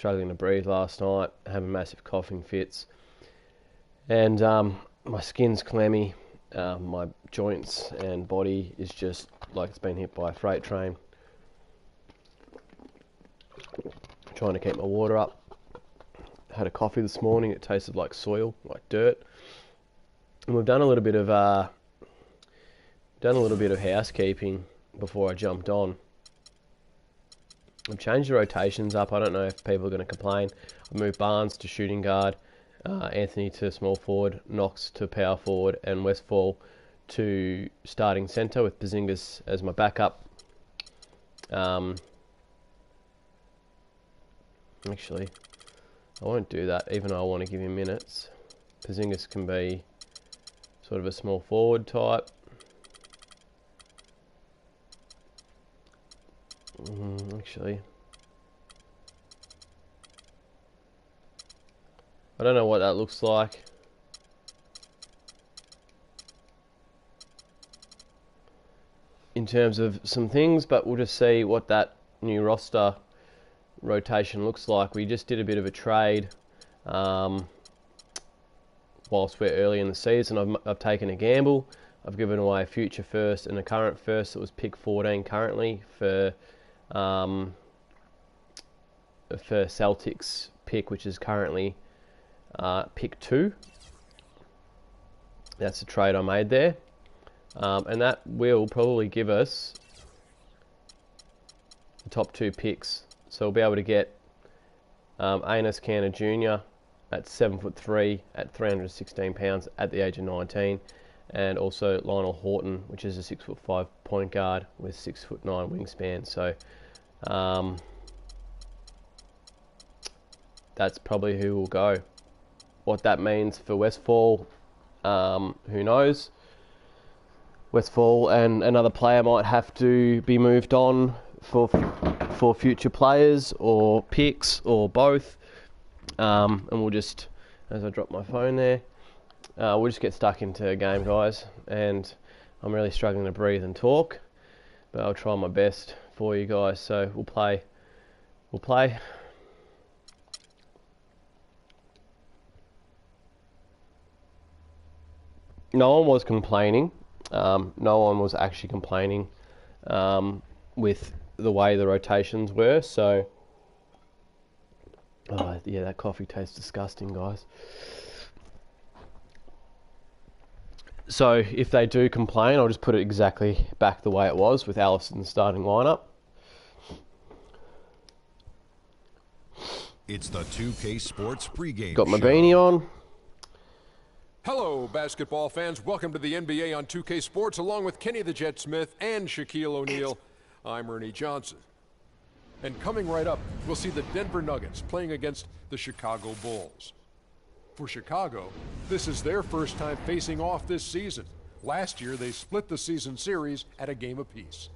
struggling to breathe last night, having massive coughing fits, and my skin's clammy. My joints and body is just like it's been hit by a freight train. Trying to keep my water up. Had a coffee this morning. It tasted like soil, like dirt. And we've done a little bit of housekeeping before I jumped on. I've changed the rotations up. I don't know if people are going to complain. I've moved Barnes to shooting guard, Anthony to small forward, Knox to power forward, and Westfall to starting centre with Porzingis as my backup. Actually, I won't do that, even though I want to give him minutes. Porzingis can be sort of a small forward type. Actually, I don't know what that looks like. In terms of some things, but we'll just see what that new roster rotation looks like. We just did a bit of a trade whilst we're early in the season. I've taken a gamble. I've given away a future first and a current first that was pick 14 currently for Celtics pick, which is currently pick 2. That's the trade I made there, and that will probably give us the top 2 picks. So we'll be able to get Enes Kanter Jr. at 7'3" at 316 pounds at the age of 19, and also Lionel Horton, which is a 6'5" point guard with 6'9" wingspan. So that's probably who will go. What that means for Westfall, who knows? Westfall and another player might have to be moved on for future players or picks or both. And we'll just, as I drop my phone there, we'll just get stuck into a game, guys. And I'm really struggling to breathe and talk, but I'll try my best for you guys. So we'll play. No one was complaining. No one was actually complaining with the way the rotations were. So, yeah, that coffee tastes disgusting, guys. So if they do complain, I'll just put it exactly back the way it was with Allison's starting lineup. It's the 2K Sports pregame Got my show. beanie on. Hello, basketball fans. Welcome to the NBA on 2K Sports, along with Kenny the Jet Smith and Shaquille O'Neal. I'm Ernie Johnson. And coming right up, we'll see the Denver Nuggets playing against the Chicago Bulls. For Chicago, this is their first time facing off this season. Last year, they split the season series at a game apiece.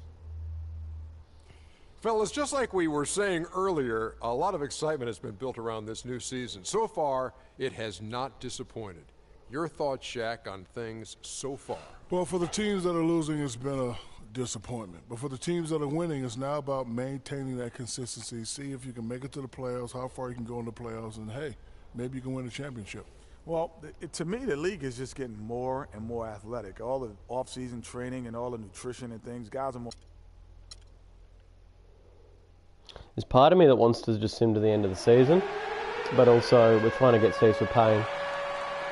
Fellas, just like we were saying earlier, a lot of excitement has been built around this new season. So far, it has not disappointed. Your thoughts, Shaq, on things so far? Well, for the teams that are losing, it's been a disappointment. But for the teams that are winning, it's now about maintaining that consistency. See if you can make it to the playoffs, how far you can go in the playoffs, and hey, maybe you can win a championship. Well, to me, the league is just getting more and more athletic. All the off-season training and all the nutrition and things, guys are more. There's part of me that wants to just sim to the end of the season, but also we're trying to get Cecil Payne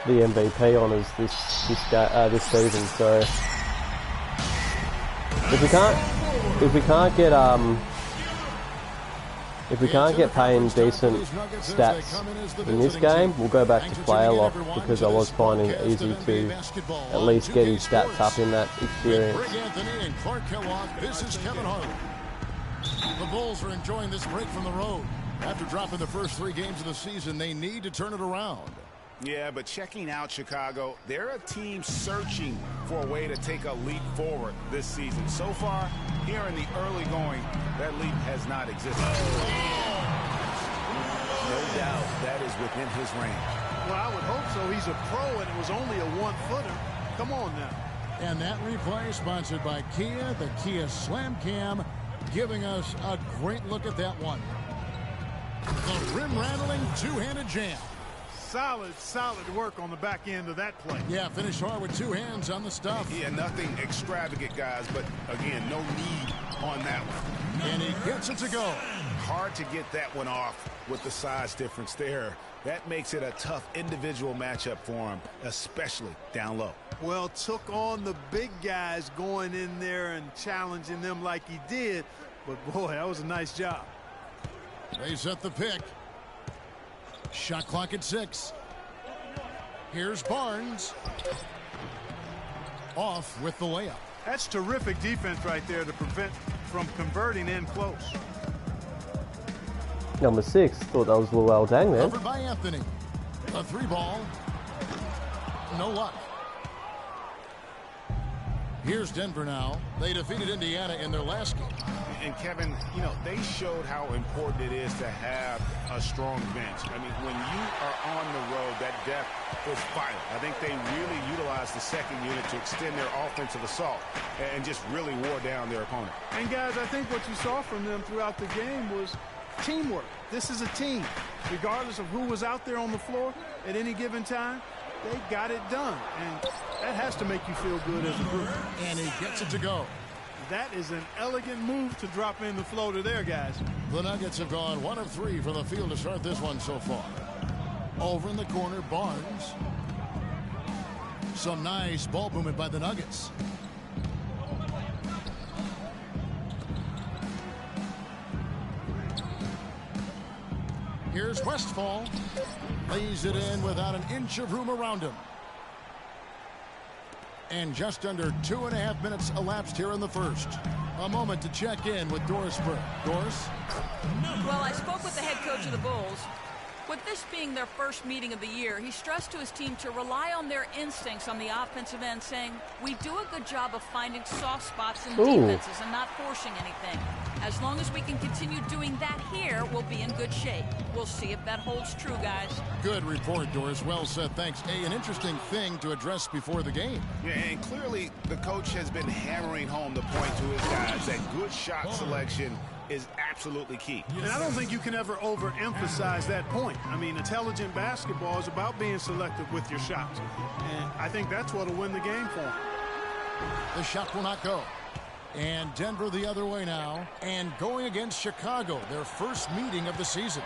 the MVP honours this season. So if we can't get Payne decent stats in this game, we'll go back to player lock, because I was finding it easy to at least get his stats up in that experience. This is Kevin Harlan. The Bulls are enjoying this break from the road. After dropping the first 3 games of the season, they need to turn it around. Yeah, but checking out Chicago, they're a team searching for a way to take a leap forward this season. So far, here in the early going, that leap has not existed. No doubt that is within his range. Well, I would hope so. He's a pro, and it was only a 1-footer. Come on now. And that replay sponsored by Kia, the Kia Slam Cam, giving us a great look at that one. The rim-rattling two-handed jam. Solid work on the back end of that play. Yeah, finished hard with two hands on the stuff. Yeah, nothing extravagant, guys, but again, no need on that one. And he gets it to go. Hard to get that one off with the size difference there. That makes it a tough individual matchup for him, especially down low. Well, took on the big guys going in there and challenging them like he did. But, boy, that was a nice job. They set the pick. Shot clock at 6. Here's Barnes. Off with the layup. That's terrific defense right there to prevent from converting in close. Number 6. Thought that was Luol Deng then. Covered by Anthony. A 3-ball. No luck. Here's Denver now. They defeated Indiana in their last game. And Kevin, you know, they showed how important it is to have a strong bench. I mean, when you are on the road, that depth is vital. I think they really utilized the second unit to extend their offensive assault and just really wore down their opponent. And, guys, I think what you saw from them throughout the game was teamwork. This is a team. Regardless of who was out there on the floor at any given time, they got it done. And that has to make you feel good as a group. And he gets it to go. That is an elegant move to drop in the floater there, guys. The Nuggets have gone 1 of 3 from the field to start this one so far. Over in the corner, Barnes. Some nice ball movement by the Nuggets. Here's Westphal. Lays it in without an inch of room around him. And just under 2.5 minutes elapsed here in the first. A moment to check in with Doris Burke. Doris? Well, I spoke with the head coach of the Bulls. With this being their first meeting of the year, he stressed to his team to rely on their instincts on the offensive end, saying, we do a good job of finding soft spots in defenses and not forcing anything. As long as we can continue doing that here, we'll be in good shape. We'll see if that holds true, guys. Good report, Doris. Well said. Thanks. Hey, an interesting thing to address before the game. Yeah, and clearly the coach has been hammering home the point to his guys that good shot selection is absolutely key. And I don't think you can ever overemphasize that point. I mean, intelligent basketball is about being selective with your shots. And I think that's what will win the game for them. The shot will not go. And Denver the other way now. And going against Chicago, their first meeting of the season.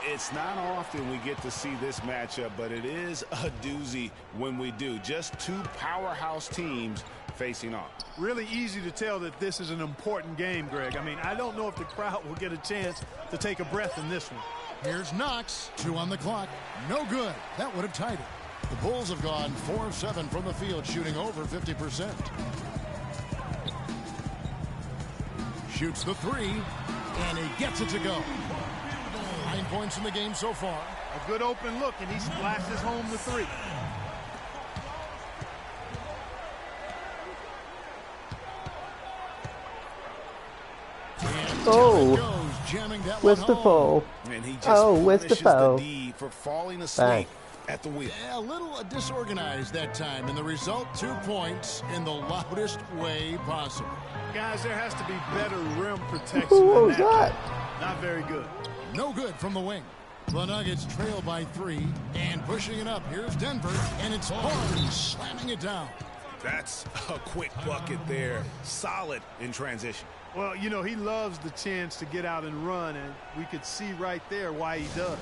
It's not often we get to see this matchup, but it is a doozy when we do. Just two powerhouse teams facing off. Really easy to tell that this is an important game, Greg. I mean, I don't know if the crowd will get a chance to take a breath in this one. Here's Knox. 2 on the clock. No good. That would have tied it. The Bulls have gone 4 of 7 from the field, shooting over 50%. Shoots the 3, and he gets it to go. 9 points in the game so far. A good open look, and he splashes home the 3. Oh, goes, jamming that where's one the home. fall? And he just Where's the punishes foul? the D for falling asleep at the wheel. A little disorganized that time, and the result 2 points in the loudest way possible. Guys, there has to be better rim protection What than was that? Not very good. No good from the wing. The Nuggets trail by 3 and pushing it up. Here's Denver, and it's Barnes slamming it down. That's a quick bucket there. Solid in transition. Well, you know, he loves the chance to get out and run, and we could see right there why he does.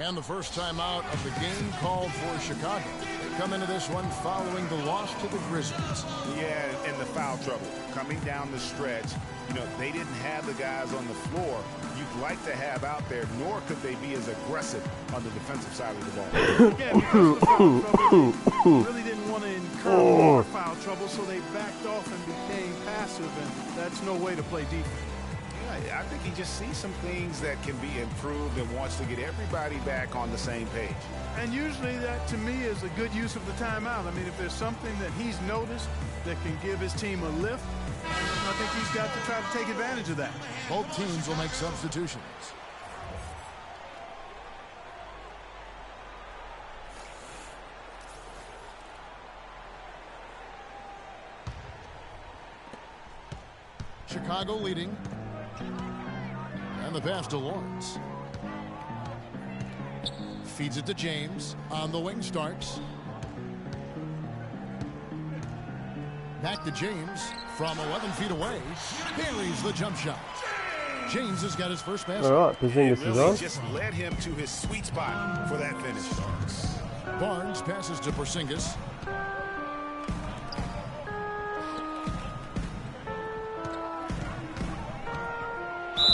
And the first time out of the game called for Chicago. They come into this one following the loss to the Grizzlies. Yeah, and the foul trouble coming down the stretch. You know, they didn't have the guys on the floor you'd like to have out there, nor could they be as aggressive on the defensive side of the ball. Yeah, because of the foul trouble, they really didn't want to incur more foul trouble, so they backed off and became passive, and that's no way to play defense. Yeah, I think he just sees some things that can be improved and wants to get everybody back on the same page. And usually that, to me, is a good use of the timeout. I mean, if there's something that he's noticed that can give his team a lift, I think he's got to try to take advantage of that. Both teams will make substitutions. Chicago leading. And the pass to Lawrence. feeds it to James. On the wing starts. Back to James from 11 feet away. Buries the jump shot. James has got his first basket. All right, Porzingis is on. Just led him to his sweet spot for that finish. Barnes passes to Porzingis.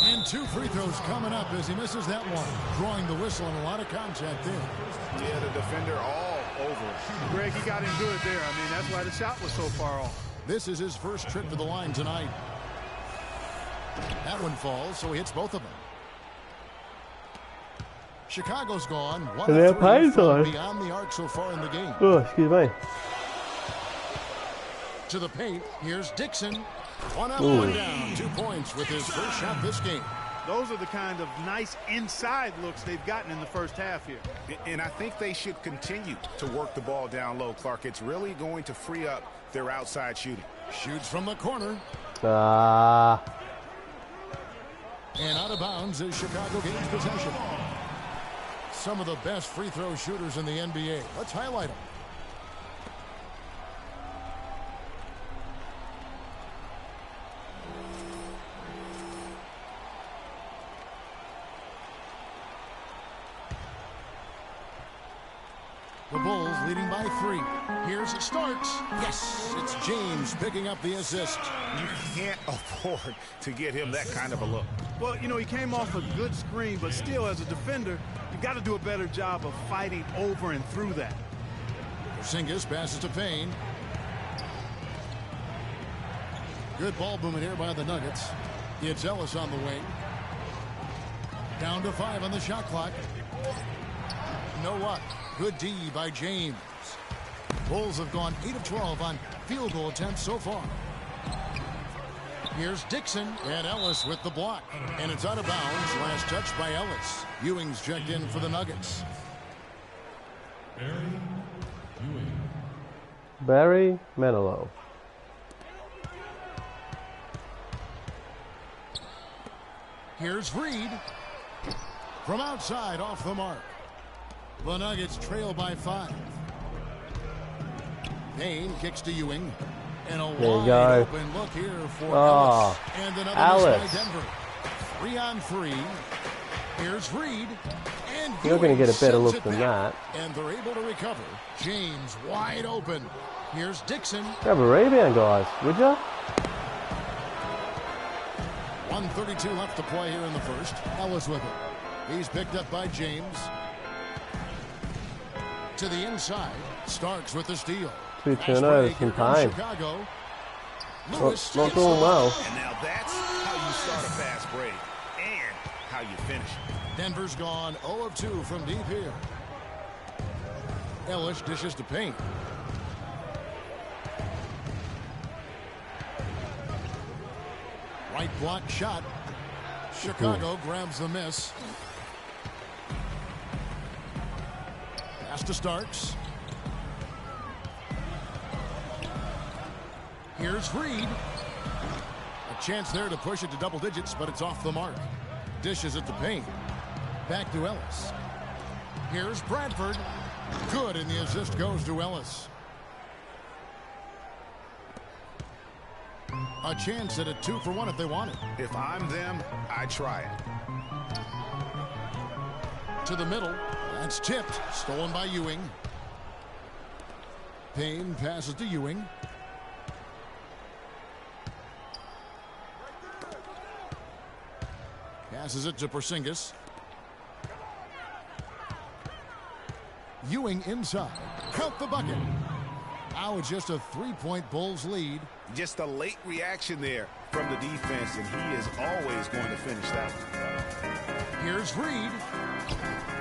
And 2 free throws coming up as he misses that one. Drawing the whistle and a lot of contact there. Yeah, the defender all over it. Greg, he got him good there. I mean, that's why the shot was so far off. This is his first trip to the line tonight. That one falls, so he hits both of them. Chicago's gone. 1 And they're of 3 paying from on. beyond the arc so far in the game. Oh, excuse me. To the paint. Here's Dixon. 1 up, 1 down. 2 points with his first shot this game. Those are the kind of nice inside looks they've gotten in the first half here. And I think they should continue to work the ball down low, Clark. It's really going to free up their outside shooting. Shoots from the corner. And out of bounds as Chicago gains possession. Some of the best free throw shooters in the NBA. Let's highlight them. The Bulls leading by 3. Here's Starks. Yes, it's James picking up the assist. You can't afford to get him that kind of a look. Well, you know, he came off a good screen, but still, as a defender, you got to do a better job of fighting over and through that. Porzingis passes to Payne. Good ball movement here by the Nuggets. It's Ellis on the wing. Down to 5 on the shot clock. No luck. Good D by James. Bulls have gone 8 of 12 on field goal attempts so far. Here's Dixon and Ellis with the block. And it's out of bounds. Last touch by Ellis. Ewing's checked in for the Nuggets. Barry Manilow. Here's Reed. From outside off the mark. The Nuggets trail by 5. Payne kicks to Ewing. And a wide open look here for Ellis. And another miss by Denver. 3 on 3. Here's Reed. And You're going to get a better look than that. And they're able to recover. James wide open. Here's Dixon. Grab a rebound, guys, would ya? 1:32 left to play here in the first. Ellis with it. He's picked up by James. To the inside. Starks with the steal. 2 turnovers from Payne. Chicago. Not doing well. And now that's how you start a fast break and how you finish. Denver's gone 0 of 2 from deep here. Ellis dishes to Payne. Right block shot. Chicago grabs the miss. Pass to Starks. Here's Reed. A chance there to push it to double digits, but it's off the mark. Dishes it to Payne. Back to Ellis. Here's Bradford. Good, and the assist goes to Ellis. A chance at a 2-for-1 if they want it. If I'm them, I try it. To the middle. That's tipped. Stolen by Ewing. Payne passes to Ewing. Passes it to Porzingis. Ewing inside. Count the bucket. Now it's just a 3-point Bulls lead. Just a late reaction there from the defense, and he is always going to finish that one. Here's Reed.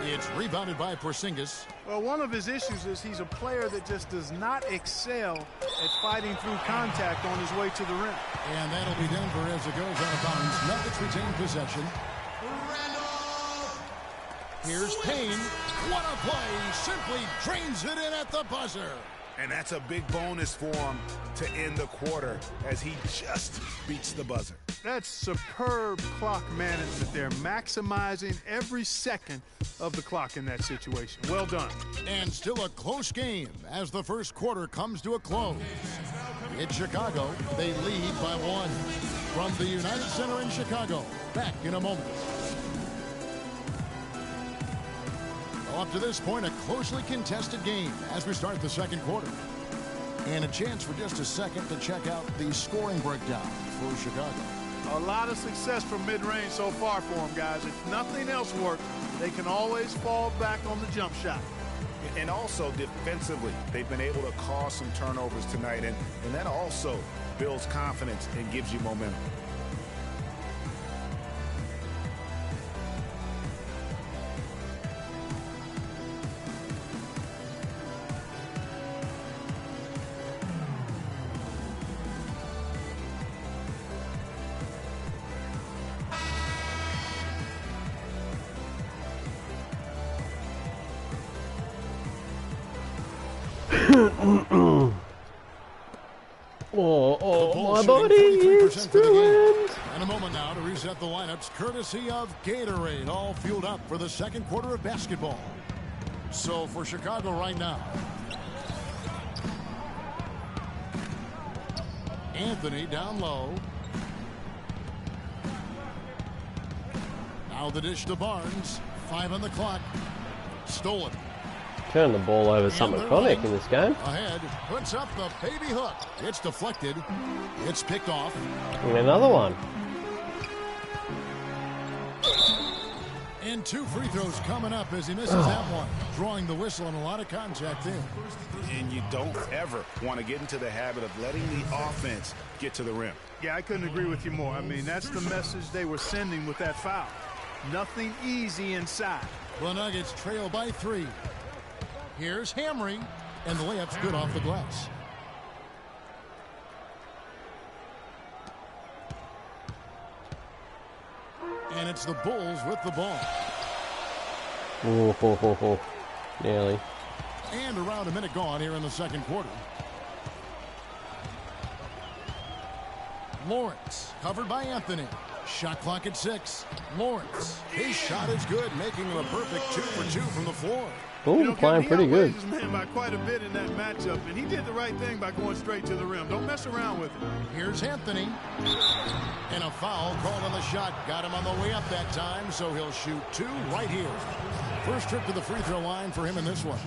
It's rebounded by Porzingis. Well, one of his issues is he's a player that just does not excel at fighting through contact on his way to the rim. And that'll be Denver as it goes out of bounds. Nuggets retain possession. Here's Payne. What a play. Simply drains it in at the buzzer. And that's a big bonus for him to end the quarter as he just beats the buzzer. That's superb clock management there, maximizing every second of the clock in that situation. Well done. And still a close game as the first quarter comes to a close. In Chicago, they lead by 1. From the United Center in Chicago, back in a moment. Well, up to this point, a closely contested game as we start the second quarter. And a chance for just a second to check out the scoring breakdown for Chicago. A lot of success from mid-range so far for them, guys. If nothing else works, they can always fall back on the jump shot. And also defensively, they've been able to cause some turnovers tonight, and that also builds confidence and gives you momentum. My body is ruined. And a moment now to reset the lineups courtesy of Gatorade, all fueled up for the second quarter of basketball. So for Chicago right now, Anthony down low. Now the dish to Barnes. 5 on the clock. Stolen. Turn the ball over something iconic in this game. Ahead, puts up the baby hook. It's deflected. It's picked off. And another one. And 2 free throws coming up as he misses that one. Drawing the whistle and a lot of contact in. And you don't ever want to get into the habit of letting the offense get to the rim. Yeah, I couldn't agree with you more. I mean, that's the message they were sending with that foul. Nothing easy inside. The Nuggets trail by 3. Here's hammering, and the layup's good off the glass. And it's the Bulls with the ball. Oh, nearly. And around a minute gone here in the second quarter. Lawrence, covered by Anthony. Shot clock at 6. Lawrence, his shot is good, making him a perfect 2 for 2 from the floor. Ooh, playing pretty good. He outweighs his man by quite a bit in that matchup, and he did the right thing by going straight to the rim. Don't mess around with it. Here's Anthony. And a foul called on the shot. Got him on the way up that time, so he'll shoot 2 right here. First trip to the free throw line for him in this one.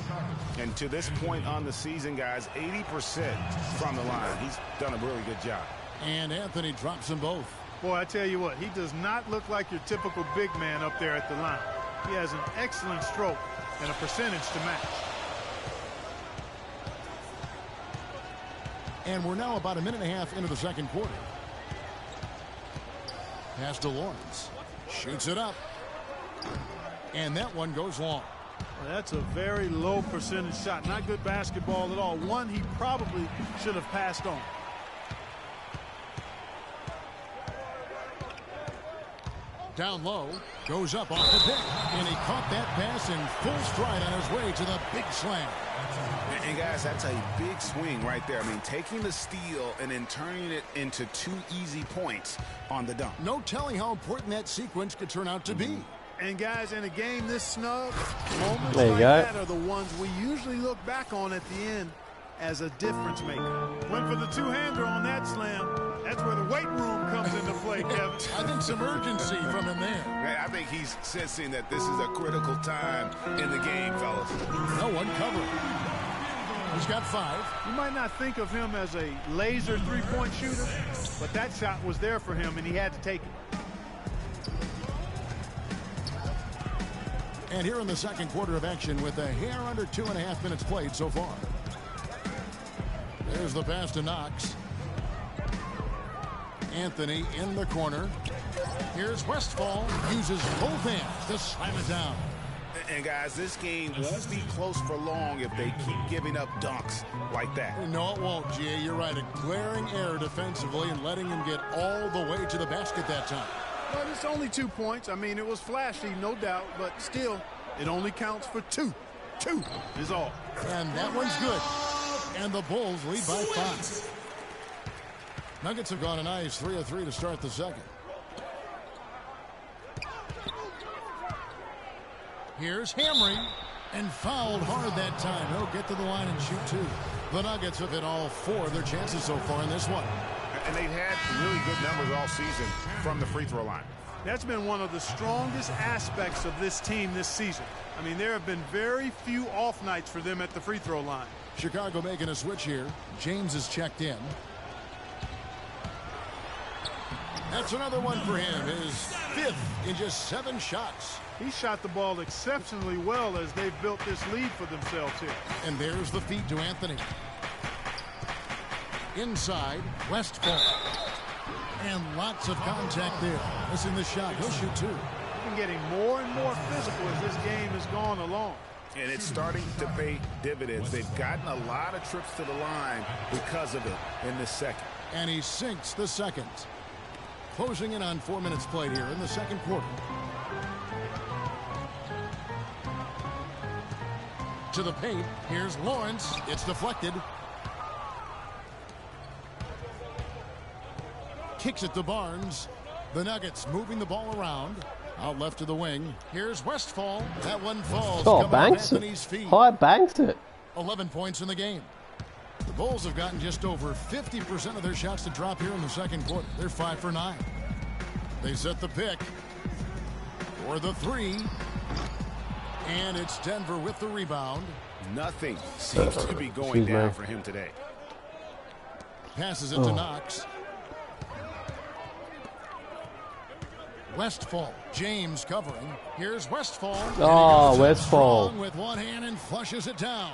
And to this point on the season, guys, 80% from the line. He's done a really good job. And Anthony drops them both. Boy, I tell you what, he does not look like your typical big man up there at the line. He has an excellent stroke and a percentage to match. And we're now about a minute and a half into the second quarter. Pass to Lawrence. Shoots it up. And that one goes long. Well, that's a very low percentage shot. Not good basketball at all. One he probably should have passed on. Down low, goes up off the pick, and he caught that pass in full stride on his way to the big slam. And guys, that's a big swing right there. I mean, taking the steal and then turning it into 2 easy points on the dunk. No telling how important that sequence could turn out to be. And guys, in a game this snug, moments there you like go. that are the ones we usually look back on at the end as a difference maker. Went for the 2-hander on that slam. That's where the weight room comes into play, Kevin. I think some urgency from him there. I think he's sensing that this is a critical time in the game, fellas. No one covering. He's got 5. You might not think of him as a laser three-point shooter, but that shot was there for him, and he had to take it. And here in the second quarter of action with a hair under 2.5 minutes played so far. There's the pass to Knox. Anthony in the corner. Here's Westphal. Uses both hands to slam it down. And guys, this game won't be close for long if they keep giving up dunks like that. No, it won't, G.A. You're right. A glaring error defensively and letting him get all the way to the basket that time. But it's only 2 points. I mean, it was flashy, no doubt, but still, it only counts for 2. 2 is all. And that one's good. And the Bulls lead by 5. Nuggets have gone a nice 3 of 3 to start the second. Here's Hamry, and fouled hard that time. He'll get to the line and shoot two. The Nuggets have hit all 4 of their chances so far in this one. And they've had really good numbers all season from the free throw line. That's been one of the strongest aspects of this team this season. I mean, there have been very few off nights for them at the free throw line. Chicago making a switch here. James is checked in. That's another one for him. His 5th in just 7 shots. He shot the ball exceptionally well as they've built this lead for themselves here. And there's the feed to Anthony. Inside, Westfall. And lots of contact there. Missing the shot. He'll shoot 2. He's been getting more and more physical as this game has gone along. And it's starting to pay dividends. They've gotten a lot of trips to the line because of it in this second. And he sinks the second. Closing in on 4 minutes played here in the second quarter. To the paint. Here's Lawrence. It's deflected. Kicks it to Barnes. The Nuggets moving the ball around. Out left to the wing. Here's Westfall. That one falls. Oh, banks it. High banks it. 11 points in the game. The Bulls have gotten just over 50% of their shots to drop here in the second quarter. They're 5 for 9. They set the pick for the 3. And it's Denver with the rebound. Nothing seems to be going down for him today. Passes it to Knox. Westfall. James covering. Here's Westfall. Oh, Westfall. With one hand and flushes it down.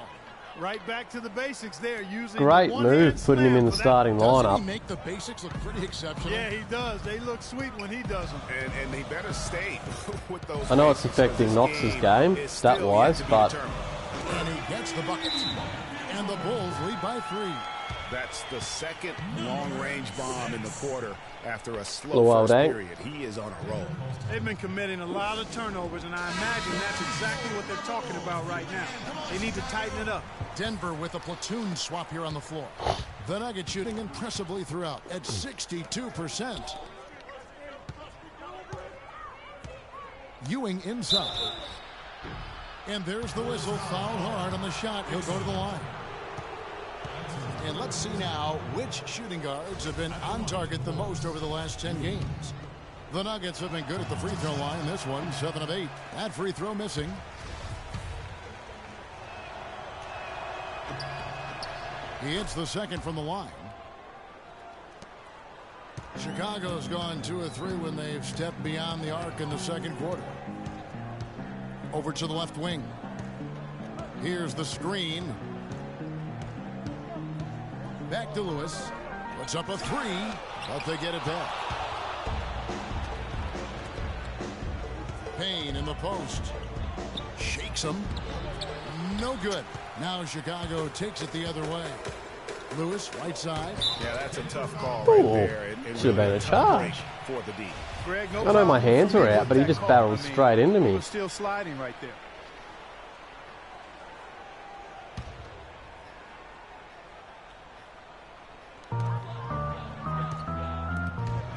Right back to the basics there. Using great move putting him in the starting lineup. Doesn't he make the basics look pretty exceptional? Yeah, he does. They look sweet when he does them. And he better stay with those. I know it's affecting Knox's game, stat-wise, but... And he gets the bucket. And the Bulls lead by 3. That's the second long-range bomb in the quarter after a slow first period. He is on a roll. They've been committing a lot of turnovers, and I imagine that's exactly what they're talking about right now. They need to tighten it up. Denver with a platoon swap here on the floor. The Nuggets shooting impressively throughout at 62%. Ewing inside. And there's the whistle. Fouled hard on the shot. He'll go to the line. And let's see now which shooting guards have been on target the most over the last 10 games. The Nuggets have been good at the free throw line. This one, 7 of 8. That free throw missing. He hits the second from the line. Chicago's gone 2 of 3 when they've stepped beyond the arc in the second quarter. Over to the left wing. Here's the screen. Back to Lewis. Puts up a 3, but they get it back. Payne in the post. Shakes him. No good. Now Chicago takes it the other way. Lewis, right side. Yeah, that's a tough call right there. Should have been a charge. For the D. Greg, no I know my hands were out, but he just barreled straight into me. Still sliding right there.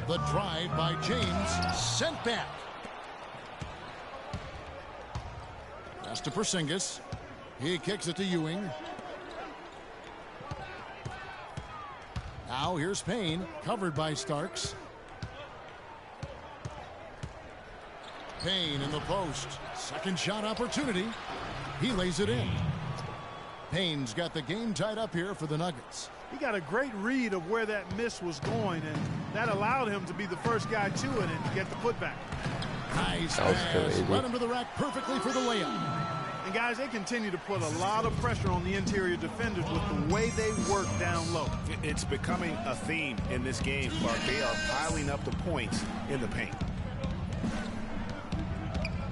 The drive by James, sent back. Pass to Porzingis. He kicks it to Ewing. Now here's Payne, covered by Starks. Payne in the post. Second shot opportunity. He lays it in. Payne's got the game tied up here for the Nuggets. He got a great read of where that miss was going, and that allowed him to be the first guy to it and get the putback. Nice pass. Led him to the rack perfectly for the layup. And guys, they continue to put a lot of pressure on the interior defenders with the way they work down low. It's becoming a theme in this game, Clark. They are piling up the points in the paint.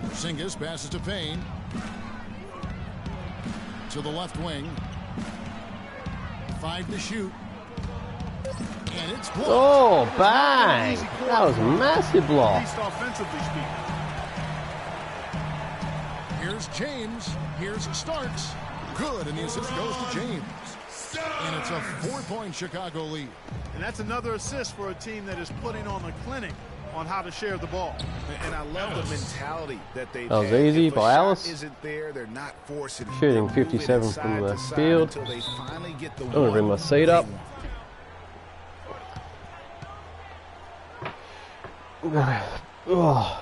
Porzingis passes to Payne. To the left wing. 5 to shoot. And it's blocked. Oh, bang! That was a massive block. At least offensively speaking. Here's James. Here's Starks. Good, and the assist goes to James. And it's a 4-point Chicago lead. And that's another assist for a team that is putting on a clinic on how to share the ball. And I love the mentality that they've That was had. easy If a by shot Alice. isn't there, they're not forcing it. Shooting They're moving 57 it from the side to side field. until they finally get the I'm gonna bring my one seat they up. want.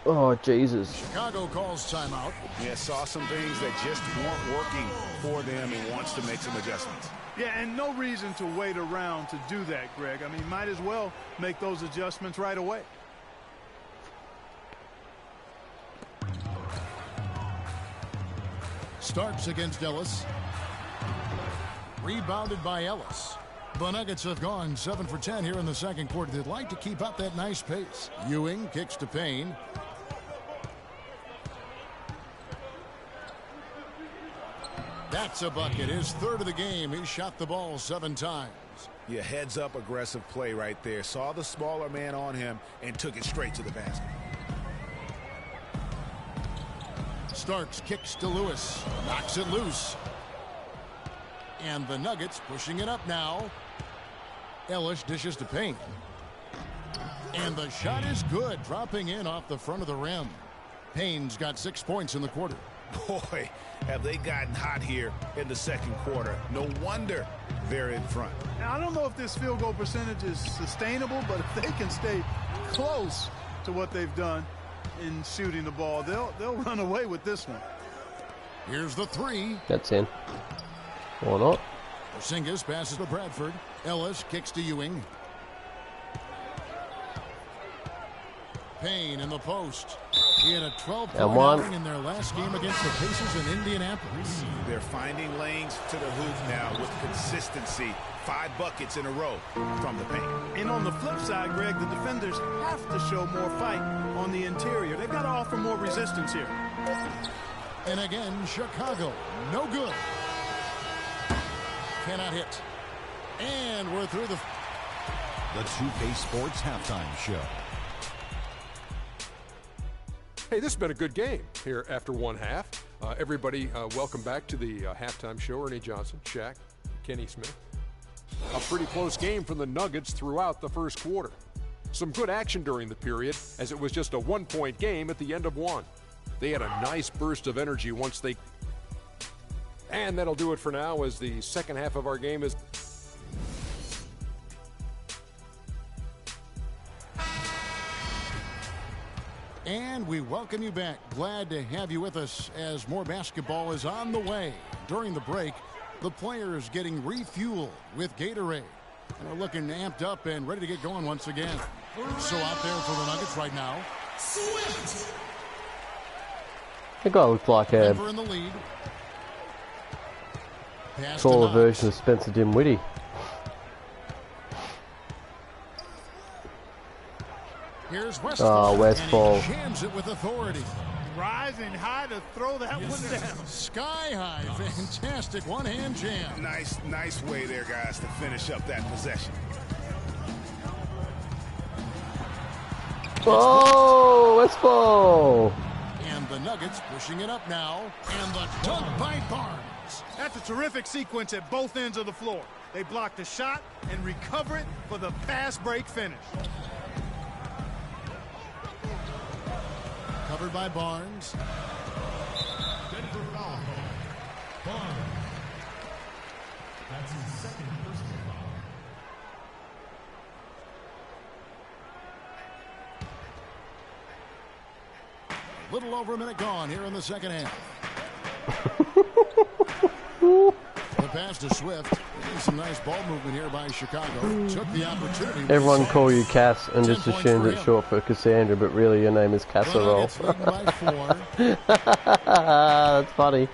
Oh, Jesus. Chicago calls timeout. Yeah, saw some things that just weren't working for them and wants to make some adjustments. Yeah, and no reason to wait around to do that, Greg. I mean, might as well make those adjustments right away. Starks against Ellis. Rebounded by Ellis. The Nuggets have gone 7 for 10 here in the second quarter. They'd like to keep up that nice pace. Ewing kicks to Payne. That's a bucket. His third of the game. He shot the ball 7 times. Yeah, heads up aggressive play right there. Saw the smaller man on him and took it straight to the basket. Starks kicks to Lewis. Knocks it loose. And the Nuggets pushing it up now. Ellis dishes to Payne. And the shot is good, dropping in off the front of the rim. Payne's got 6 points in the quarter. Boy, have they gotten hot here in the second quarter. No wonder they're in front. Now, I don't know if this field goal percentage is sustainable, but if they can stay close to what they've done in shooting the ball, they'll run away with this one. Here's the three. That's in. Or not. Porzingis passes to Bradford. Ellis kicks to Ewing. Payne in the post. He had a 12-point outing in their last game against the Pacers in Indianapolis. They're finding lanes to the hoop now with consistency. 5 buckets in a row from the paint. And on the flip side, Greg, the defenders have to show more fight on the interior. They've got to offer more resistance here. And again, Chicago, no good. Cannot hit. And we're through the 2K Sports Halftime Show. Hey, this has been a good game here after one half. Everybody, welcome back to the halftime show. Ernie Johnson, Shaq, Kenny Smith. A pretty close game from the Nuggets throughout the first quarter. Some good action during the period, as it was just a 1-point game at the end of one. They had a nice burst of energy once they... And that'll do it for now, as the second half of our game is... And we welcome you back. Glad to have you with us as more basketball is on the way. During the break, the players getting refueled with Gatorade. And are looking amped up and ready to get going once again. So out there for the Nuggets right now. I think I looked like a Denver in the lead. taller version of Spencer Dinwiddie. Here's Westfall. Westfall. And he jams it with authority. Rising high to throw that one down. Sky high. Fantastic one-hand jam. Nice way there, guys, to finish up that possession. Oh, Westfall. And the Nuggets pushing it up now. And the dunk by Barnes. That's a terrific sequence at both ends of the floor. They block the shot and recover it for the fast break finish. Covered by Barnes. Denver foul. Barnes. That's his second personal foul. A little over a minute gone here in the second half. The pass to Swift. Some nice ball movement here by Chicago. Took the opportunity. Everyone call you Cass and just assumes it's short for Cassandra, but really your name is Casserole. That's funny.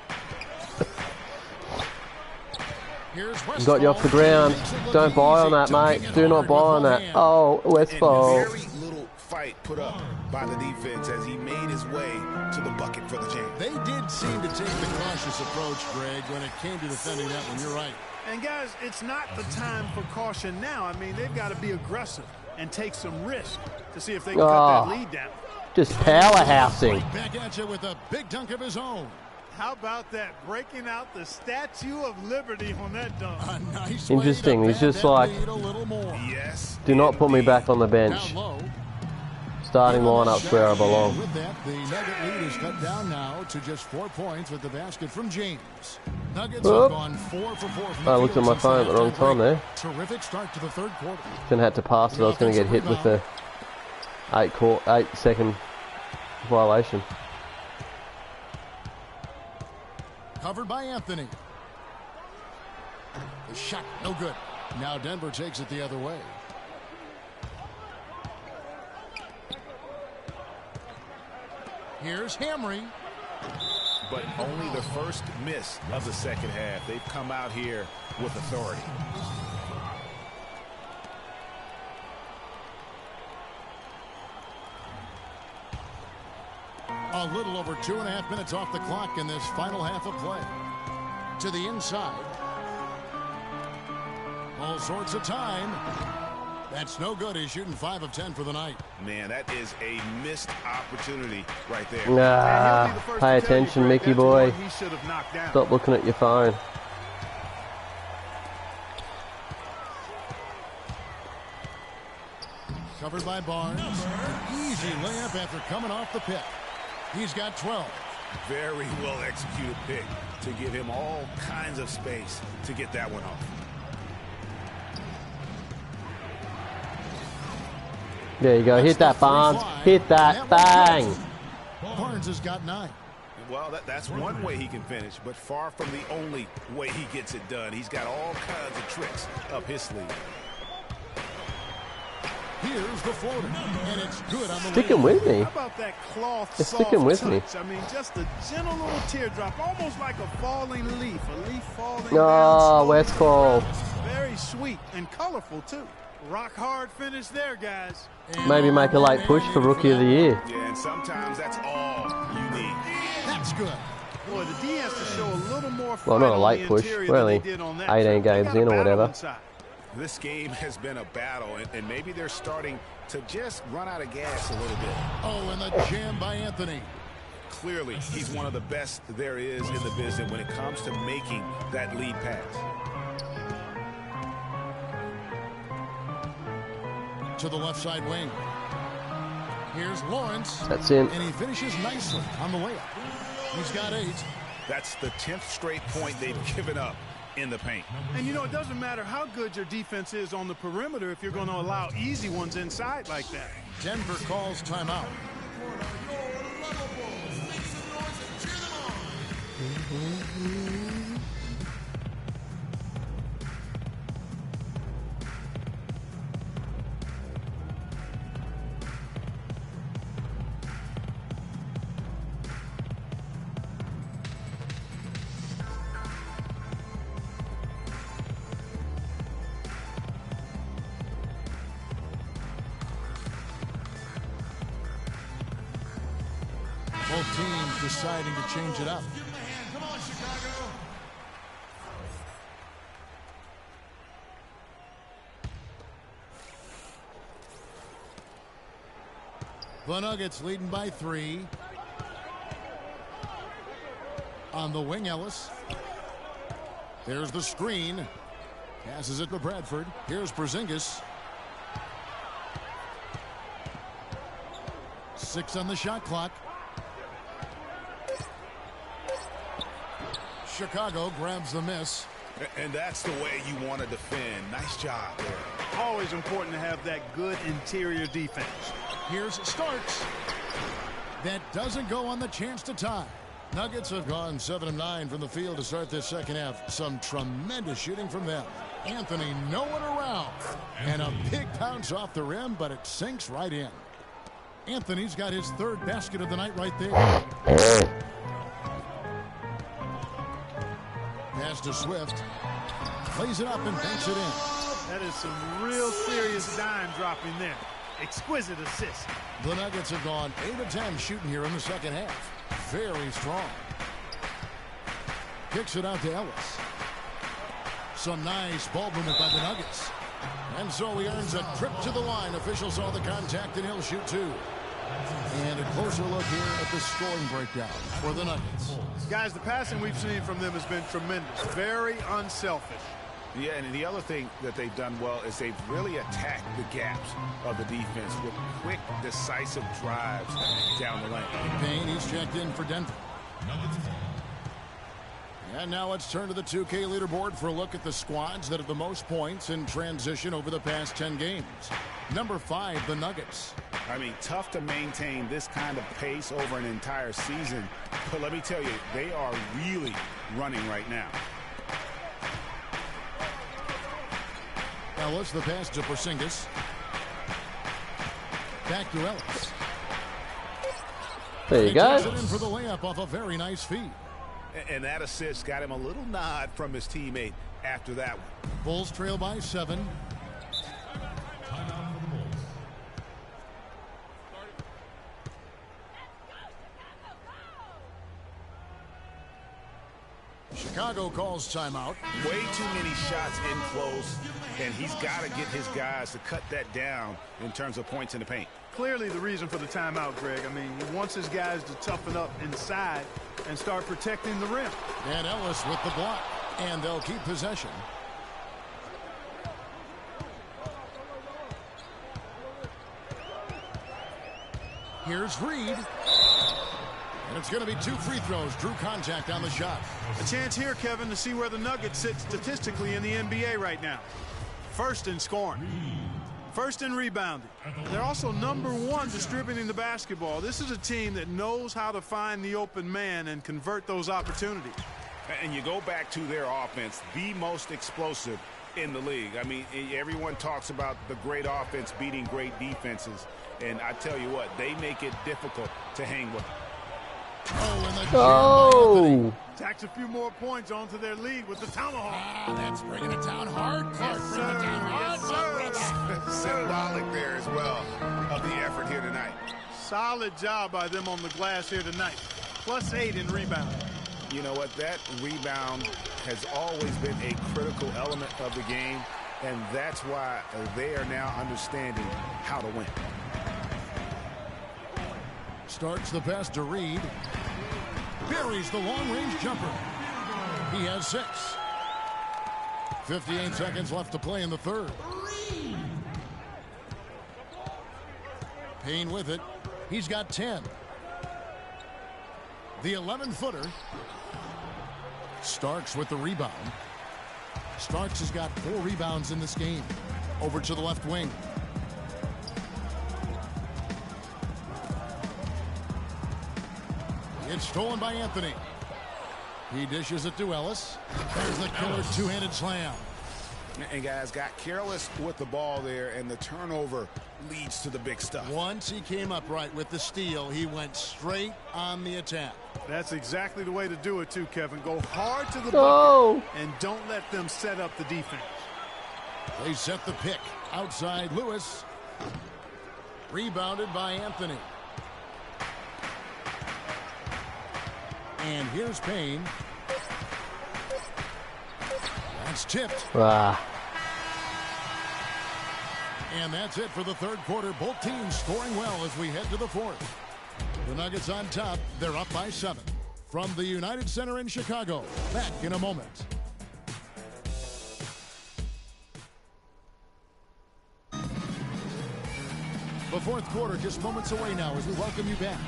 Got you off the ground. Don't buy on that, mate. Do not buy on that. Oh, Westfall. Very little fight put up by the defense as he made his way to the bucket for the jam. They did seem to take the cautious approach, Greg, when it came to defending that one. You're right. And guys, it's not the time for caution now. I mean, they've got to be aggressive and take some risk to see if they can cut that lead down. Just powerhousing. Back at you with a big dunk of his own. How about that? Breaking out the Statue of Liberty on that dunk. A nice Interesting. way to He's just pad that like, lead a little more. Yes. do not put me back on the bench. Down low. Starting lineup's where I belong. With that, the Nugget lead is cut down now to just 4 points with the basket from James. Nuggets have gone 4 for 4 from the I looked at field my since phone at the wrong halftime time there. break. Terrific start to the third quarter. Then had to pass it. I was going to get hit with the 8-second violation. Covered by Anthony. The shot, no good. Now Denver takes it the other way. Here's Hamry. But only the first miss of the second half. They've come out here with authority. A little over 2.5 minutes off the clock in this final half of play. To the inside. All sorts of time. That's no good. He's shooting 5 of 10 for the night. Man, that is a missed opportunity right there. Nah, pay attention, Mickey boy. He should have knocked down. Stop looking at your phone. Covered by Barnes. An easy layup after coming off the pick. He's got 12. Very well executed pick to give him all kinds of space to get that one off. There you go. Hit that, Barnes. Hit that. Bang. Barnes has got 9. Well, that's one way he can finish, but far from the only way he gets it done. He's got all kinds of tricks up his sleeve. Here's the floater, and it's good on the Sticking with me. How about that cloth It's soft sticking with me. touch? I mean, just a gentle little teardrop, almost like a falling leaf, a leaf falling Oh, down slowly. Westfall. Very sweet and colorful, too. Rock hard finish there, guys. Maybe make a late push for Rookie of the Year. Yeah, and sometimes that's all you need. That's good. Boy, the D has to show a little more fight Well, not a on late the push. interior We're than they only did on that 18 trip. They games got a in or battle whatever. inside. This game has been a battle, and maybe they're starting to just run out of gas a little bit. Oh, and the jam by Anthony. Clearly, he's one of the best there is in the business when it comes to making that lead pass. To the left side wing. Here's Lawrence. That's in. And he finishes nicely on the layup. He's got 8. That's the 10th straight point they've given up in the paint. And you know, it doesn't matter how good your defense is on the perimeter if you're going to allow easy ones inside like that. Denver calls timeout. Both teams deciding to change it up. Come on, Chicago. The Nuggets leading by 3. On the wing, Ellis. There's the screen. Passes it to Bradford. Here's Porzingis. 6 on the shot clock. Chicago grabs the miss. And that's the way you want to defend. Nice job there. Always important to have that good interior defense. Here's Starks. That doesn't go on the chance to tie. Nuggets have gone 7 of 9 from the field to start this second half. Some tremendous shooting from them. Anthony nowhere around. And a big bounce off the rim, but it sinks right in. Anthony's got his 3rd basket of the night right there. Pass to Swift. Plays it up and banks it in. That is some real serious dime dropping there. Exquisite assist. The Nuggets have gone 8 of 10 shooting here in the second half. Very strong. Kicks it out to Ellis. Some nice ball movement by the Nuggets. And so he earns a trip to the line. Officials saw the contact and he'll shoot 2. And a closer look here at the scoring breakdown for the Nuggets. Guys, the passing we've seen from them has been tremendous. Very unselfish. Yeah, and the other thing that they've done well is they've really attacked the gaps of the defense with quick, decisive drives down the lane. Payne, he's checked in for Denver. And now let's turn to the 2K leaderboard for a look at the squads that have the most points in transition over the past 10 games. Number 5, the Nuggets. I mean, tough to maintain this kind of pace over an entire season. But let me tell you, they are really running right now. Ellis, the pass to Porzingis. Back to Ellis. There you He go. takes it in for the layup off a very nice feed. And that assist got him a little nod from his teammate after that one. Bulls trail by 7. Chicago calls timeout. Way too many shots in close, and he's got to get his guys to cut that down in terms of points in the paint. Clearly the reason for the timeout, Greg. I mean, he wants his guys to toughen up inside and start protecting the rim. And Ellis with the block. And they'll keep possession. Here's Reed. And it's going to be 2 free throws. Drew contact on the shot. A chance here, Kevin, to see where the Nuggets sit statistically in the NBA right now. First in scoring. First in rebounding. They're also number 1 distributing the basketball. This is a team that knows how to find the open man and convert those opportunities. And you go back to their offense, the most explosive in the league. I mean, everyone talks about the great offense beating great defenses. And I tell you what, they make it difficult to hang with them. Oh! Tacks a few more points onto their lead with the tomahawk. Ah, that's bringing it down hard. Clark bringing it down hard. Yes, Symbolic there as well of the effort here tonight. Solid job by them on the glass here tonight. +8 in rebounding. You know what? That rebound has always been a critical element of the game, and that's why they are now understanding how to win. Starts the pass to Reed. Buries the long-range jumper. He has 6. 58 seconds left to play in the third. Payne with it. He's got 10. The 11-footer. Starks with the rebound. Starks has got 4 rebounds in this game. Over to the left wing. It's stolen by Anthony. He dishes it to Ellis. There's the killer 2-handed slam. And guys got careless with the ball there, and the turnover leads to the big stuff. Once he came up right with the steal, he went straight on the attack. That's exactly the way to do it too, Kevin. Go hard to the Oh. bucket and don't let them set up the defense. They set the pick outside Lewis. Rebounded by Anthony. And here's Payne. That's tipped. Ah. And that's it for the third quarter. Both teams scoring well as we head to the fourth. The Nuggets on top. They're up by 7. From the United Center in Chicago. Back in a moment. The fourth quarter just moments away now as we welcome you back.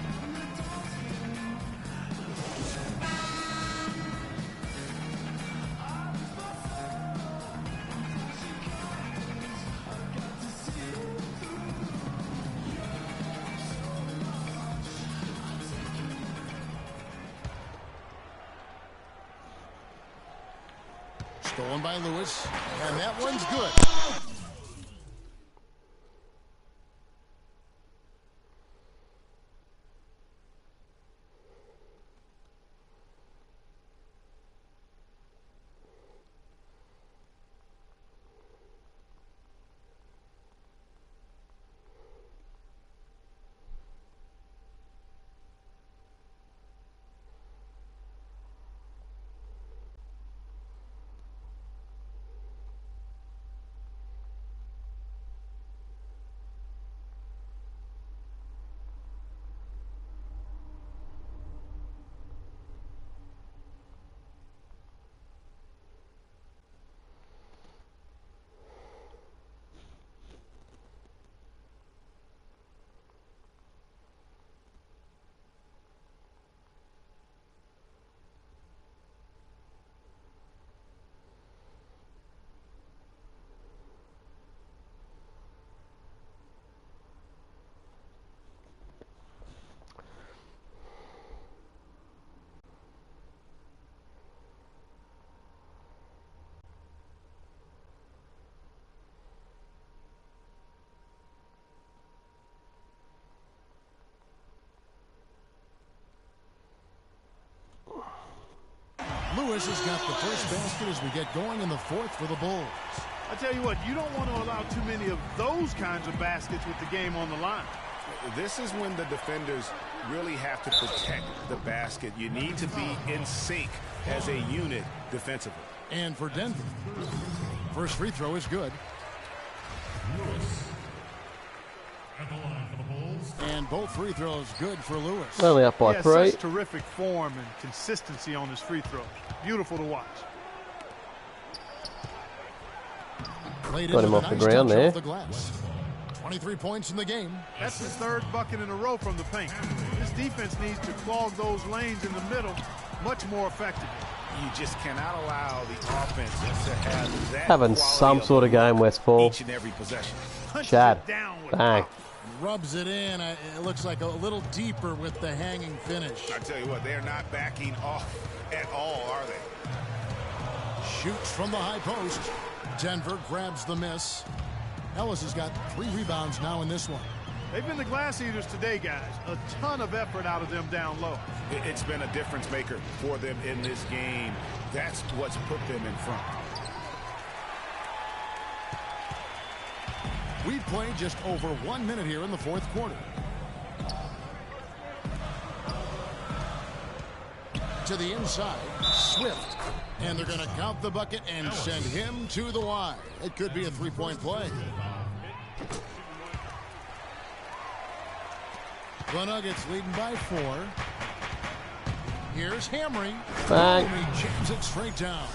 Stolen by Lewis, and that one's good. Lewis has got the first basket as we get going in the fourth for the Bulls. I tell you what, you don't want to allow too many of those kinds of baskets with the game on the line. This is when the defenders really have to protect the basket. You need to be in sync as a unit defensively. And for Denver, first free throw is good. Lewis at the line for the Bulls. And both free throws good for Lewis. Only up by He has 3. such terrific form and consistency on his free throws. Beautiful to watch. Got him off the ground there. 23 points in the game. That's his third bucket in a row from the paint. This defense needs to clog those lanes in the middle much more effectively. You just cannot allow the offense to have that Having some sort of game, Westfall. each and every possession. Chad. Down with Bang. Rubs it in. It looks like a little deeper with the hanging finish. I tell you what, they're not backing off at all, are they? Shoots from the high post. Denver grabs the miss. Ellis has got 3 rebounds now in this one. They've been the glass eaters today, guys. A ton of effort out of them down low. It's been a difference maker for them in this game. That's what's put them in front. We've played just over 1 minute here in the fourth quarter. To the inside, Swift. And they're going to count the bucket and send him to the line. It could be a 3-point play. The Nuggets leading by 4. Here's Hamry. Bang. He jams it straight down.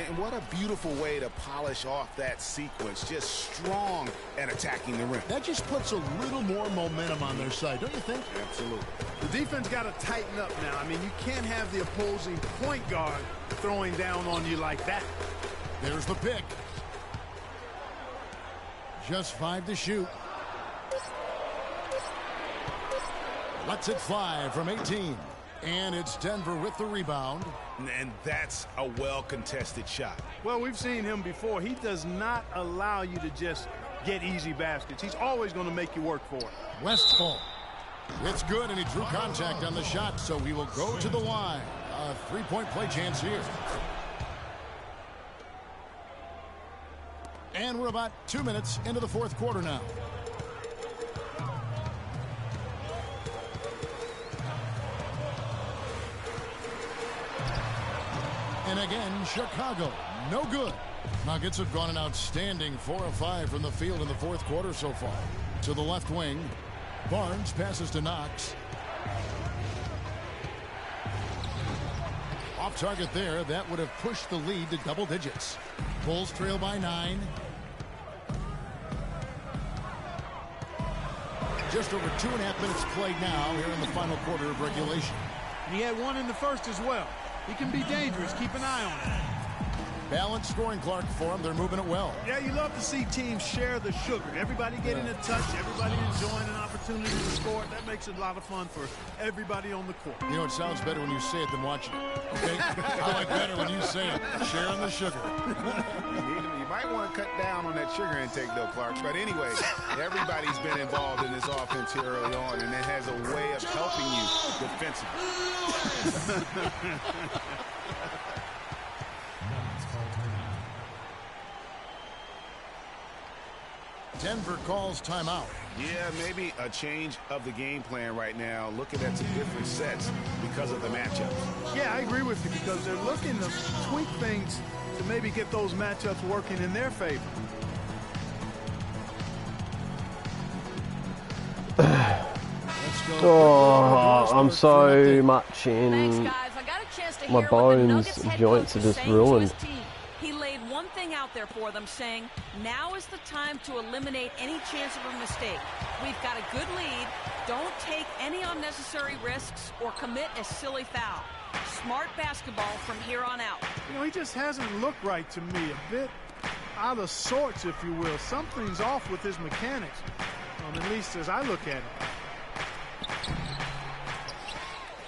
And what a beautiful way to polish off that sequence. Just strong and attacking the rim. That just puts a little more momentum on their side, don't you think? Absolutely. The defense got to tighten up now. I mean, you can't have the opposing point guard throwing down on you like that. There's the pick. Just 5 to shoot. Lets it fly from 18. And it's Denver with the rebound. And that's a well-contested shot. Well, we've seen him before. He does not allow you to just get easy baskets. He's always going to make you work for it. Westfall. It's good, and he drew contact on the shot, so he will go to the line. A 3-point play chance here. And we're about 2 minutes into the fourth quarter now. And again, Chicago, no good. Nuggets have gone an outstanding 4 of 5 from the field in the fourth quarter so far. To the left wing, Barnes passes to Knox. Off target there, that would have pushed the lead to double digits. Bulls trail by 9. Just over 2.5 minutes played now here in the final quarter of regulation. And he had one in the first as well. He can be dangerous. Keep an eye on him. Balanced scoring, Clark, for them. They're moving it well. Yeah, you love to see teams share the sugar. Everybody getting a touch, everybody enjoying an opportunity to score. That makes it a lot of fun for everybody on the court. You know, it sounds better when you say it than watching it. Okay? I like better when you say it. Sharing the sugar. You might want to cut down on that sugar intake, though, Clark. But anyway, everybody's been involved in this offense here early on, and it has a way of helping you defensively. Denver calls timeout. Yeah, maybe a change of the game plan right now, looking at some different sets because of the matchup. Yeah, I agree with you because they're looking to tweak things to maybe get those matchups working in their favor. Oh, I'm so much in. Thanks, guys. I got a chance to My hear what the bones Nuggets and head joints coach are was just saying to ruined. his team. He laid one thing out there for them, saying, now is the time to eliminate any chance of a mistake. We've got a good lead. Don't take any unnecessary risks or commit a silly foul. Smart basketball from here on out. You know, he just hasn't looked right to me. A bit out of sorts, if you will. Something's off with his mechanics, at least as I look at it.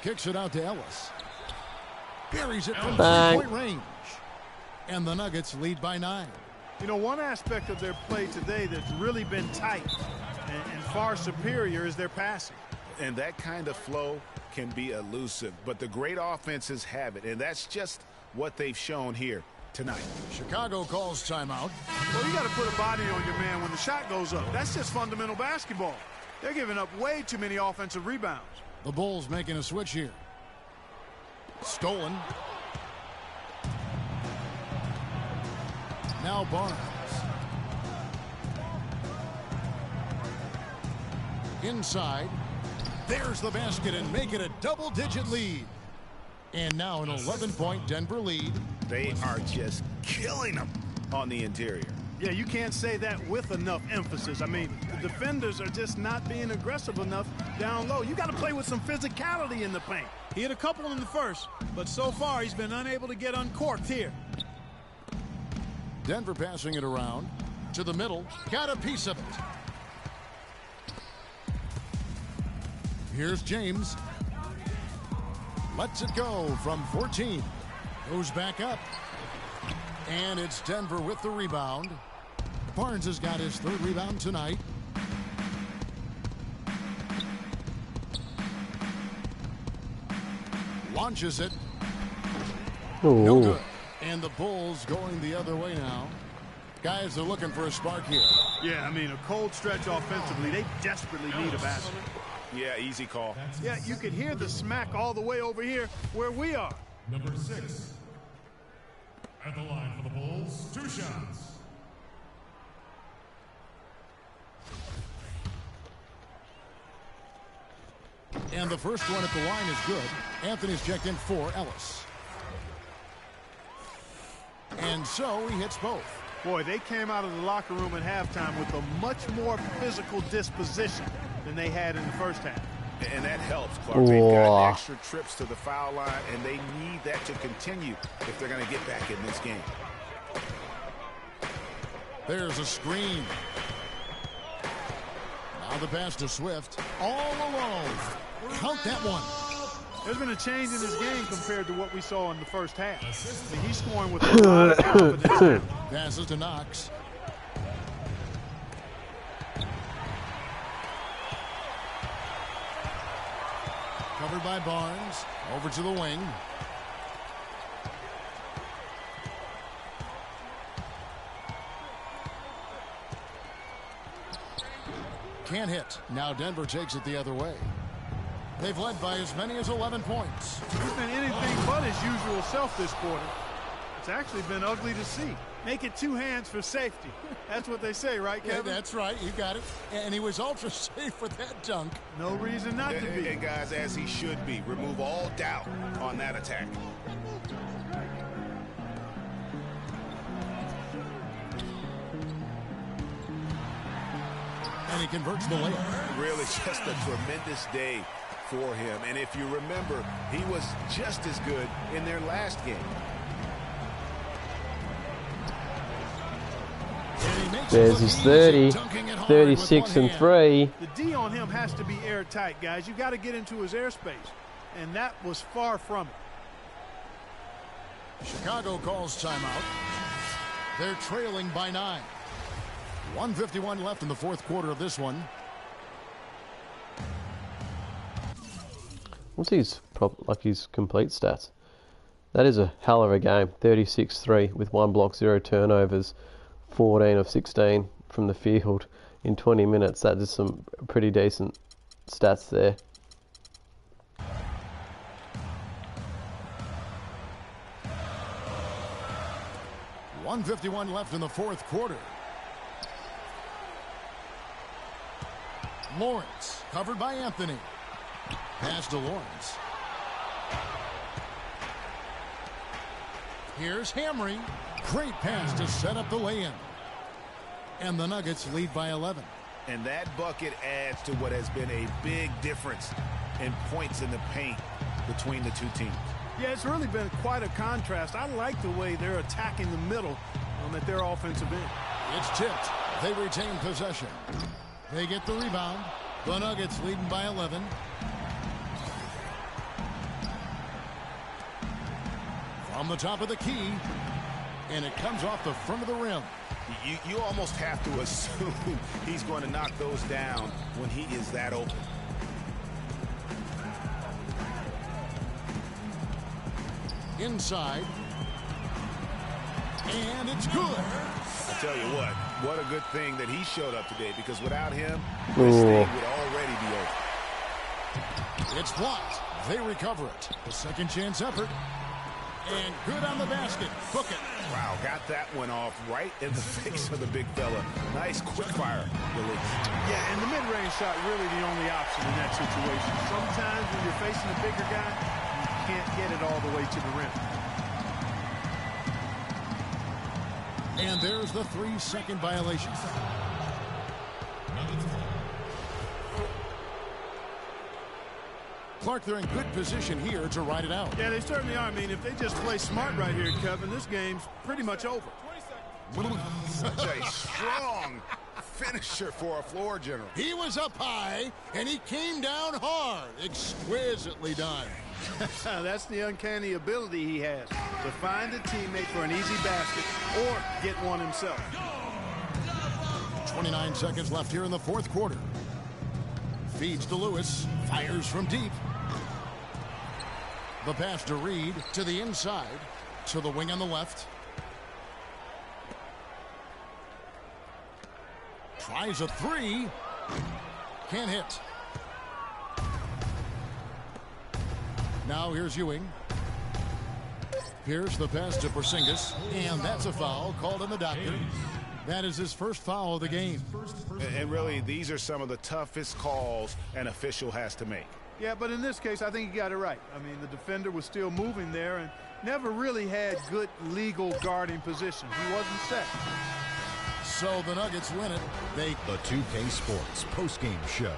Kicks it out to Ellis. Buries it from Bang. 3-point range. And the Nuggets lead by 9. You know, one aspect of their play today that's really been tight and far superior is their passing. And that kind of flow can be elusive, but the great offenses have it, and that's just what they've shown here tonight. Chicago calls timeout. Well, you got to put a body on your man when the shot goes up. That's just fundamental basketball. They're giving up way too many offensive rebounds. The Bulls making a switch here. Stolen. Now Barnes. Inside. There's the basket and make it a double-digit lead. And now an 11-point Denver lead. They are just killing them on the interior. Yeah, you can't say that with enough emphasis. I mean, the defenders are just not being aggressive enough down low. You got to play with some physicality in the paint. He hit a couple in the first, but so far he's been unable to get uncorked here. Denver passing it around to the middle. Got a piece of it. Here's James. Lets it go from 14. Goes back up. And it's Denver with the rebound. Barnes has got his third rebound tonight. Launches it. Ooh. No good. And the Bulls going the other way now. Guys, they're looking for a spark here. Yeah, I mean, a cold stretch offensively. They desperately need a basket. Yeah, easy call. Yeah, you could hear the smack all the way over here where we are. Number 6. At the line for the Bulls, 2 shots. And the first one at the line is good. Anthony's checked in for Ellis. And so he hits both. Boy, they came out of the locker room at halftime with a much more physical disposition than they had in the first half. And that helps, Clark. They've got extra trips to the foul line, and they need that to continue if they're going to get back in this game. There's a screen. Now the pass to Swift. All alone. Count that one. There's been a change in his game compared to what we saw in the first half. I mean, he's scoring with a lot of confidence. Passes to Knox. Covered by Barnes. Over to the wing. Can't hit. Now Denver takes it the other way. They've led by as many as 11 points. He's been anything but his usual self this quarter. It's actually been ugly to see. Make it 2 hands for safety. That's what they say, right, Kevin? Yeah, that's right. You got it. And he was ultra safe with that dunk. No reason not to be. And guys, as he should be. Remove all doubt on that attack. And he converts the layup. Really just a tremendous day for him. And if you remember, he was just as good in their last game. There's his 30, 36 and 3. The D on him has to be airtight, guys. You got to get into his airspace. And that was far from it. Chicago calls timeout. They're trailing by 9. 1:51 left in the fourth quarter of this one. What's his his complete stats? That is a hell of a game. 36-3 with 1 block, 0 turnovers, 14 of 16 from the field in 20 minutes. That is some pretty decent stats there. .151 left in the fourth quarter. Lawrence covered by Anthony. Pass to Lawrence. Here's Hamry. Great pass to set up the lay-in. And the Nuggets lead by 11. And that bucket adds to what has been a big difference in points in the paint between the two teams. Yeah, it's really been quite a contrast. I like the way they're attacking the middle at their offensive end. It's tipped. They retain possession. They get the rebound. The Nuggets leading by 11. From the top of the key. And it comes off the front of the rim. You almost have to assume he's going to knock those down when he is that open. inside. And it's good. I tell you what a good thing that he showed up today, because without him, this thing would already be over. It's blocked. They recover it. A second chance effort. And good on the basket. Book it. Wow, got that one off right in the face of the big fella. Nice quick fire release. Yeah, and the mid-range shot really the only option in that situation. Sometimes when you're facing a bigger guy, you can't get it all the way to the rim. And there's the 3-second violation. Clark, they're in good position here to ride it out. Yeah, they certainly are. I mean, if they just play smart right here, Kevin, this game's pretty much over. Such a strong finisher for a floor general. He was up high, and he came down hard. Exquisitely done. That's the uncanny ability he has, to find a teammate for an easy basket or get one himself. 29 seconds left here in the fourth quarter. Feeds to Lewis. Fires from deep. The pass to Reed, to the inside, to the wing on the left. Tries a three. Can't hit. Now here's Ewing. Pierce the pass to Porzingis, and that's a foul called on the doctor. That is his first foul of the game. And really, these are some of the toughest calls an official has to make. Yeah, but in this case, I think he got it right. I mean, the defender was still moving there and never really had good legal guarding position. He wasn't set. So the Nuggets win it. The 2K Sports postgame show.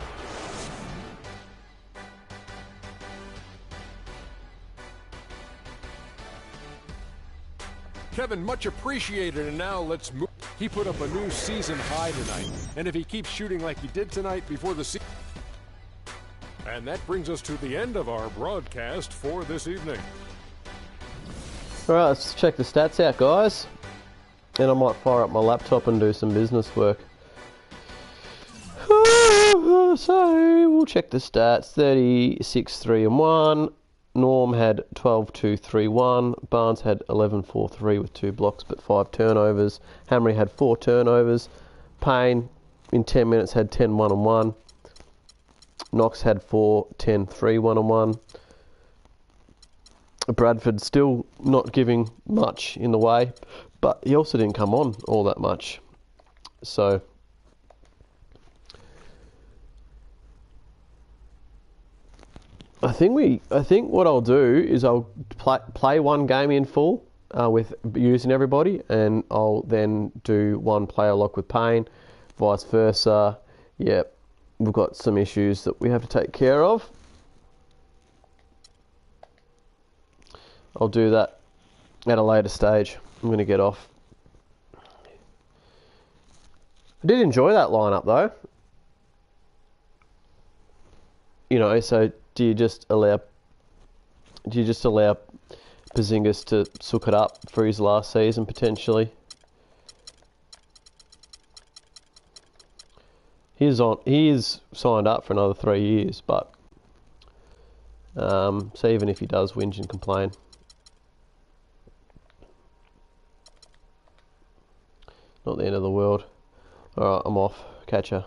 Kevin, much appreciated, and now let's move. He put up a new season high tonight, and if he keeps shooting like he did tonight before the season. And that brings us to the end of our broadcast for this evening. All right, let's check the stats out, guys. And I might fire up my laptop and do some business work. So we'll check the stats. 36-3-1. Norm had 12-2-3-1. Barnes had 11-4-3 with 2 blocks but 5 turnovers. Hamry had 4 turnovers. Payne in 10 minutes had 10-1-1. Knox had 4-10-3-1-1. Bradford still not giving much in the way, but he also didn't come on all that much. So I think what I'll do is I'll play one game in full with using everybody, and I'll then do one player lock with Payne, vice versa. Yeah, we've got some issues that we have to take care of. I'll do that at a later stage. I'm going to get off. I did enjoy that lineup though. You know, so do you just allow Porzingis to soak it up for his last season potentially? He is signed up for another 3 years, but so even if he does whinge and complain, not the end of the world. Alright, I'm off. Catch ya.